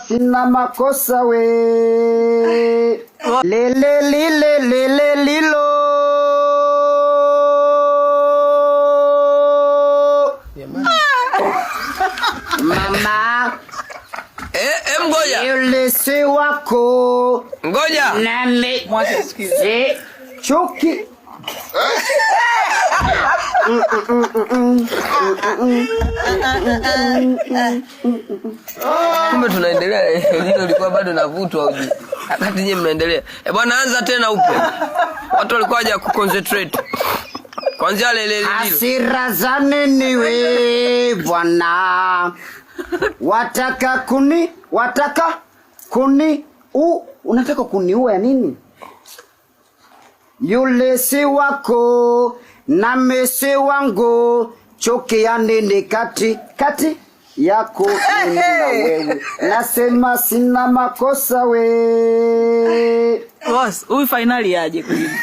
sina makosa we. Lele lile lele lilo. Mama. Ngoja. Yule si wako. Ngoja. Nami. Mwache sikize. Chuki. Kumbe tunaendelea. Hilo lilikuwa bado navutwa uji. Wakati nyinyi mnaendelea. Bwana anza tena upya. Watu walikuwa haja kuconcentrate. Kwanza lele hasira za nini we bwana. Wataka kuni unataka kuniua ya nini? Yule si wako na mesi wangu, choki ya nini kati yako na wewe. Nasema sina makosa we. Boss, huyu finali aje kujibu.